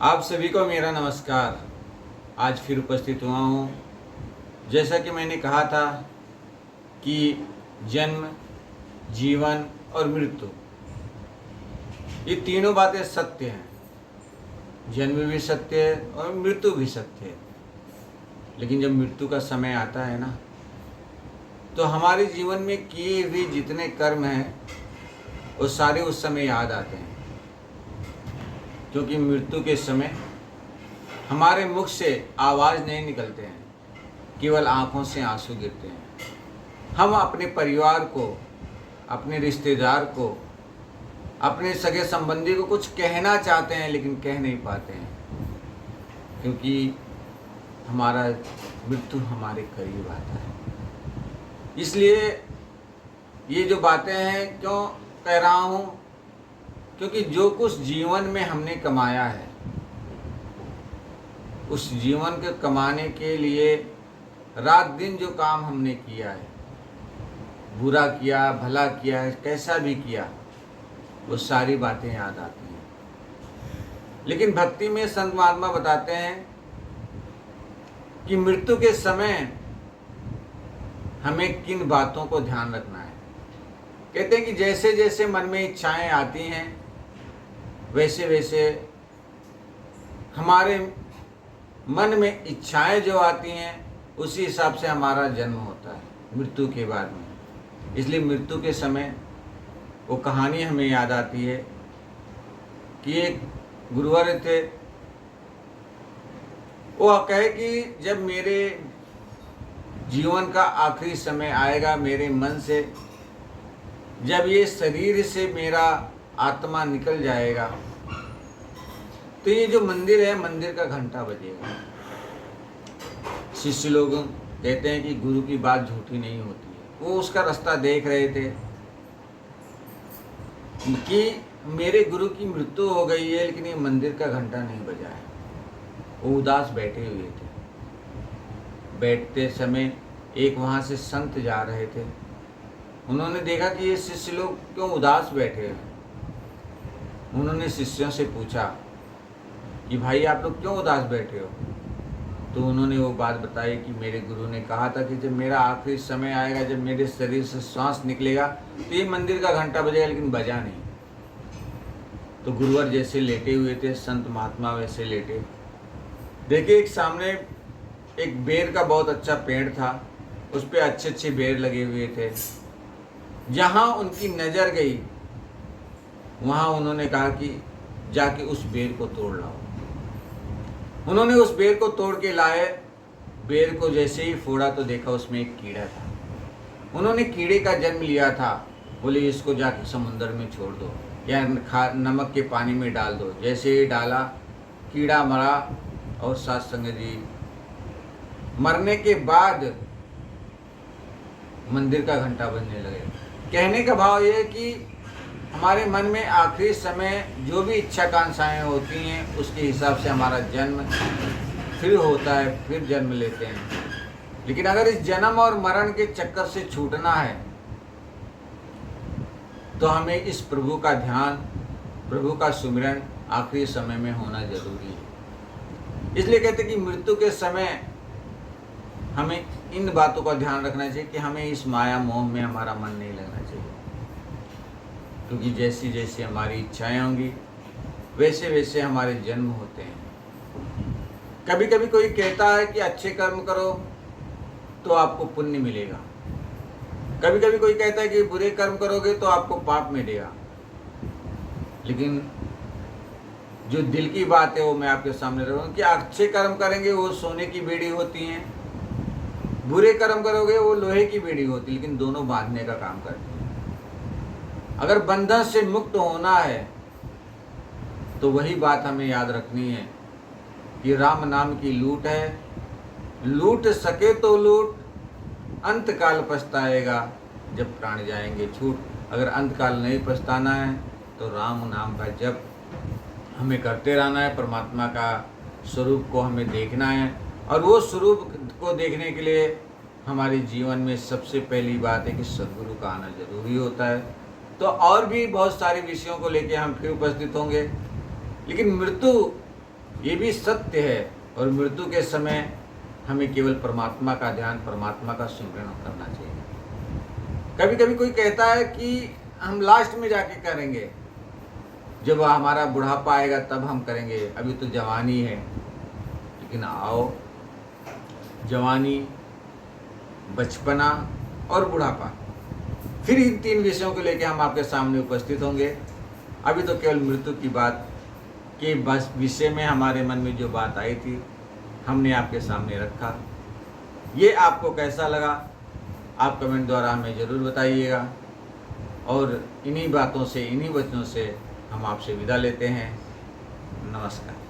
आप सभी को मेरा नमस्कार। आज फिर उपस्थित हुआ हूँ। जैसा कि मैंने कहा था कि जन्म, जीवन और मृत्यु, ये तीनों बातें सत्य हैं। जन्म भी सत्य है और मृत्यु भी सत्य है। लेकिन जब मृत्यु का समय आता है ना, तो हमारे जीवन में किए हुए जितने कर्म हैं वो सारे उस समय याद आते हैं। क्योंकि मृत्यु के समय हमारे मुख से आवाज़ नहीं निकलते हैं, केवल आँखों से आंसू गिरते हैं। हम अपने परिवार को, अपने रिश्तेदार को, अपने सगे संबंधी को कुछ कहना चाहते हैं लेकिन कह नहीं पाते हैं, क्योंकि हमारा मृत्यु हमारे करीब आता है। इसलिए ये जो बातें हैं क्यों कह रहा हूँ, क्योंकि जो कुछ जीवन में हमने कमाया है, उस जीवन के कमाने के लिए रात दिन जो काम हमने किया है, बुरा किया, भला किया है, कैसा भी किया, वो सारी बातें याद आती हैं। लेकिन भक्ति में संत महात्मा बताते हैं कि मृत्यु के समय हमें किन बातों को ध्यान रखना है। कहते हैं कि जैसे जैसे मन में इच्छाएं आती हैं, वैसे वैसे हमारे मन में इच्छाएं जो आती हैं उसी हिसाब से हमारा जन्म होता है मृत्यु के बाद में। इसलिए मृत्यु के समय वो कहानी हमें याद आती है कि एक गुरुवर थे, वो कहे कि जब मेरे जीवन का आखिरी समय आएगा, मेरे मन से जब ये शरीर से मेरा आत्मा निकल जाएगा, तो ये जो मंदिर है, मंदिर का घंटा बजेगा। शिष्य लोग कहते हैं कि गुरु की बात झूठी नहीं होती है। वो उसका रास्ता देख रहे थे कि मेरे गुरु की मृत्यु हो गई है, लेकिन ये मंदिर का घंटा नहीं बजा है। वो उदास बैठे हुए थे। बैठते समय एक वहाँ से संत जा रहे थे। उन्होंने देखा कि ये शिष्य लोग क्यों उदास बैठे हैं। उन्होंने शिष्यों से पूछा कि भाई आप लोग क्यों उदास बैठे हो। तो उन्होंने वो बात बताई कि मेरे गुरु ने कहा था कि जब मेरा आखिरी समय आएगा, जब मेरे शरीर से श्वास निकलेगा, तो ये मंदिर का घंटा बजेगा, लेकिन बजा नहीं। तो गुरुवर जैसे लेटे हुए थे, संत महात्मा वैसे लेटे। देखिए एक सामने एक बेर का बहुत अच्छा पेड़ था, उस पर अच्छे अच्छे बेर लगे हुए थे। जहाँ उनकी नज़र गई वहाँ उन्होंने कहा कि जाके उस बेर को तोड़ लाओ। उन्होंने उस बेर को तोड़ के लाए। बेर को जैसे ही फोड़ा तो देखा उसमें एक कीड़ा था। उन्होंने कीड़े का जन्म लिया था। बोले इसको जाके समुद्र में छोड़ दो या नमक के पानी में डाल दो। जैसे ही डाला, कीड़ा मरा और साथ संग जी मरने के बाद मंदिर का घंटा बजने लगे। कहने का भाव ये है कि हमारे मन में आखिरी समय जो भी इच्छाकांक्षाएं होती हैं, उसके हिसाब से हमारा जन्म फिर होता है, फिर जन्म लेते हैं। लेकिन अगर इस जन्म और मरण के चक्कर से छूटना है, तो हमें इस प्रभु का ध्यान, प्रभु का सुमिरन आखिरी समय में होना जरूरी है। इसलिए कहते हैं कि मृत्यु के समय हमें इन बातों का ध्यान रखना चाहिए कि हमें इस माया मोह में हमारा मन नहीं लगना चाहिए। क्योंकि जैसी जैसी हमारी इच्छाएं होंगी, वैसे वैसे हमारे जन्म होते हैं। कभी कभी कोई कहता है कि अच्छे कर्म करो तो आपको पुण्य मिलेगा। कभी कभी कोई कहता है कि बुरे कर्म करोगे तो आपको पाप मिलेगा। लेकिन जो दिल की बात है वो मैं आपके सामने रख रहा हूँ कि अच्छे कर्म करेंगे वो सोने की बेड़ी होती हैं, बुरे कर्म करोगे वो लोहे की बेड़ी होती है, लेकिन दोनों बांधने का काम करते हैं। अगर बंधन से मुक्त होना है तो वही बात हमें याद रखनी है कि राम नाम की लूट है, लूट सके तो लूट, अंत काल पछताएगा जब प्राण जाएंगे छूट। अगर अंत काल नहीं पछताना है तो राम नाम का जप हमें करते रहना है। परमात्मा का स्वरूप को हमें देखना है, और वो स्वरूप को देखने के लिए हमारे जीवन में सबसे पहली बात है कि सद्गुरु का आना जरूरी होता है। तो और भी बहुत सारे विषयों को लेकर हम फिर उपस्थित होंगे, लेकिन मृत्यु ये भी सत्य है। और मृत्यु के समय हमें केवल परमात्मा का ध्यान, परमात्मा का सुमिरन करना चाहिए। कभी कभी कोई कहता है कि हम लास्ट में जाके करेंगे, जब हमारा बुढ़ापा आएगा तब हम करेंगे, अभी तो जवानी है। लेकिन आओ, जवानी, बचपना और बुढ़ापा, फिर इन 3 विषयों को लेकर हम आपके सामने उपस्थित होंगे। अभी तो केवल मृत्यु की बात के बस विषय में हमारे मन में जो बात आई थी हमने आपके सामने रखा। ये आपको कैसा लगा आप कमेंट द्वारा हमें ज़रूर बताइएगा। और इन्हीं बातों से, इन्हीं वचनों से हम आपसे विदा लेते हैं। नमस्कार।